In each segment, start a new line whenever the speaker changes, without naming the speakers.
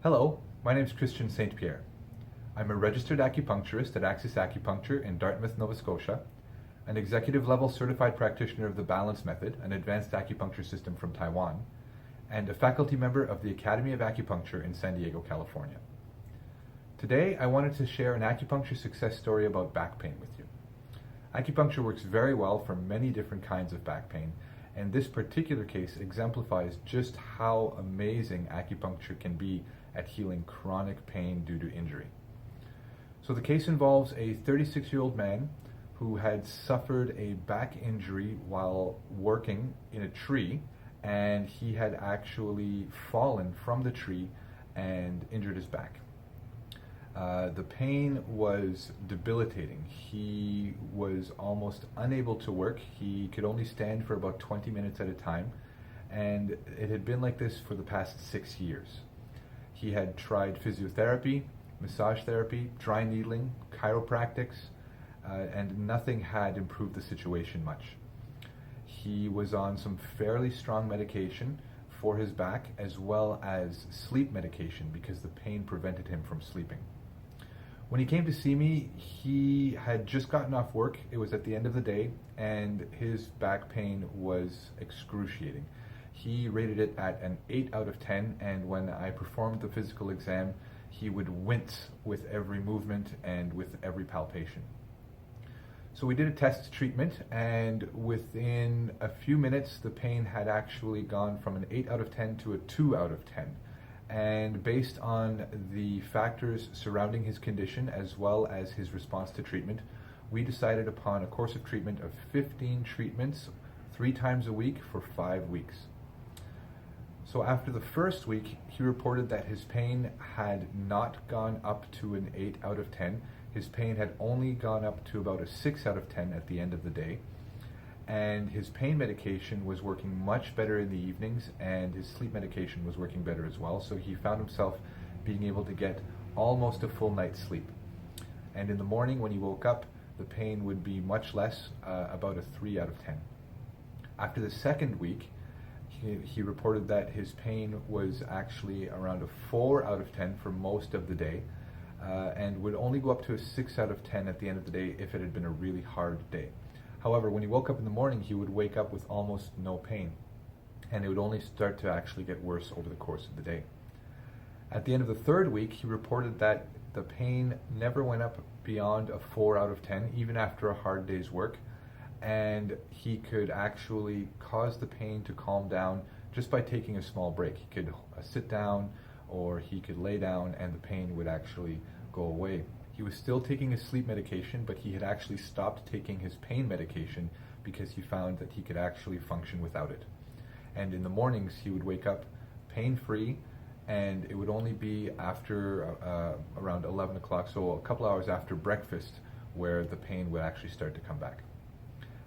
Hello, my name is Christian St. Pierre. I'm a registered acupuncturist at Axis Acupuncture in Dartmouth, Nova Scotia, an executive level certified practitioner of the Balance Method, an advanced acupuncture system from Taiwan, and a faculty member of the Academy of Acupuncture in San Diego, California. Today, I wanted to share an acupuncture success story about back pain with you. Acupuncture works very well for many different kinds of back pain, and this particular case exemplifies just how amazing acupuncture can be at healing chronic pain due to injury. So the case involves a 36-year-old man who had suffered a back injury while working in a tree, and he had actually fallen from the tree and injured his back. The pain was debilitating. He was almost unable to work. He could only stand for about 20 minutes at a time, and it had been like this for the past 6 years. He had tried physiotherapy, massage therapy, dry needling, chiropractics, and nothing had improved the situation much. He was on some fairly strong medication for his back, as well as sleep medication because the pain prevented him from sleeping. When he came to see me, he had just gotten off work. It was at the end of the day, and his back pain was excruciating. He rated it at an 8 out of 10, and when I performed the physical exam, he would wince with every movement and with every palpation. So we did a test treatment, and within a few minutes, the pain had actually gone from an 8 out of 10 to a 2 out of 10. And based on the factors surrounding his condition as well as his response to treatment, we decided upon a course of treatment of 15 treatments 3 times a week for 5 weeks. So after the first week, he reported that his pain had not gone up to an 8 out of 10. His pain had only gone up to about a 6 out of 10 at the end of the day. And his pain medication was working much better in the evenings, and his sleep medication was working better as well. So he found himself being able to get almost a full night's sleep. And in the morning when he woke up, the pain would be much less, about a 3 out of 10. After the second week, he reported that his pain was actually around a 4 out of 10 for most of the day, and would only go up to a 6 out of 10 at the end of the day if it had been a really hard day. However, when he woke up in the morning, he would wake up with almost no pain, and it would only start to actually get worse over the course of the day. At the end of the third week, he reported that the pain never went up beyond a 4 out of 10, even after a hard day's work, and he could actually cause the pain to calm down just by taking a small break. He could sit down, or he could lay down, and the pain would actually go away. He was still taking his sleep medication, but he had actually stopped taking his pain medication because he found that he could actually function without it. And in the mornings, he would wake up pain-free, and it would only be after around 11 o'clock, so a couple hours after breakfast, where the pain would actually start to come back.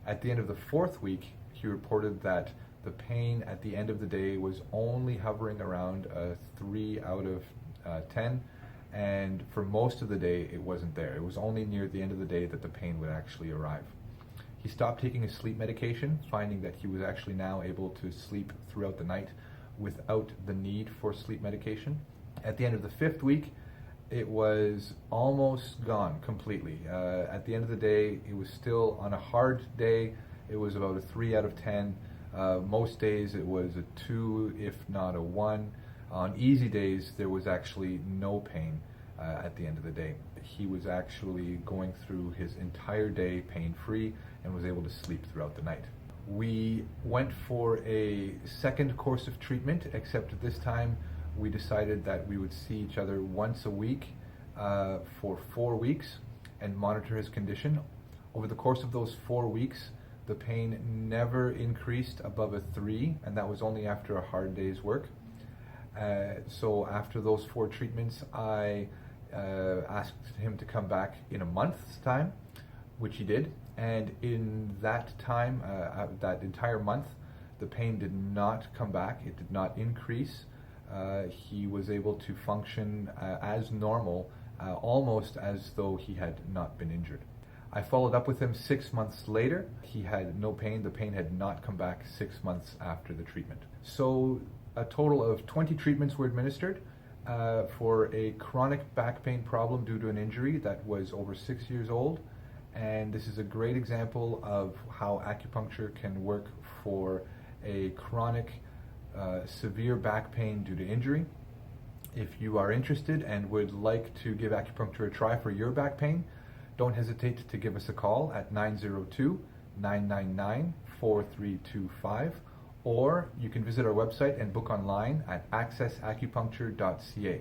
At the end of the fourth week, he reported that the pain at the end of the day was only hovering around a 3 out of 10, and for most of the day it wasn't there. It was only near the end of the day that the pain would actually arrive. He stopped taking his sleep medication, finding that he was actually now able to sleep throughout the night without the need for sleep medication. At the end of the fifth week, it was almost gone completely. At the end of the day, it was still, on a hard day, it was about a 3 out of 10. Most days it was a 2, if not a 1. On easy days, there was actually no pain at the end of the day. He was actually going through his entire day pain-free and was able to sleep throughout the night. We went for a second course of treatment, except this time we decided that we would see each other once a week for 4 weeks and monitor his condition. Over the course of those 4 weeks, the pain never increased above a 3, and that was only after a hard day's work. So after those 4 treatments, I asked him to come back in a month's time, which he did. And in that time, that entire month, the pain did not come back. It did not increase. He was able to function as normal, almost as though he had not been injured. I followed up with him 6 months later. He had no pain. The pain had not come back 6 months after the treatment. So a total of 20 treatments were administered. for a chronic back pain problem due to an injury that was over 6 years old. And this is a great example of how acupuncture can work for a chronic severe back pain due to injury. If you are interested and would like to give acupuncture a try for your back pain, don't hesitate to give us a call at 902-999-4325, or you can visit our website and book online at accessacupuncture.ca.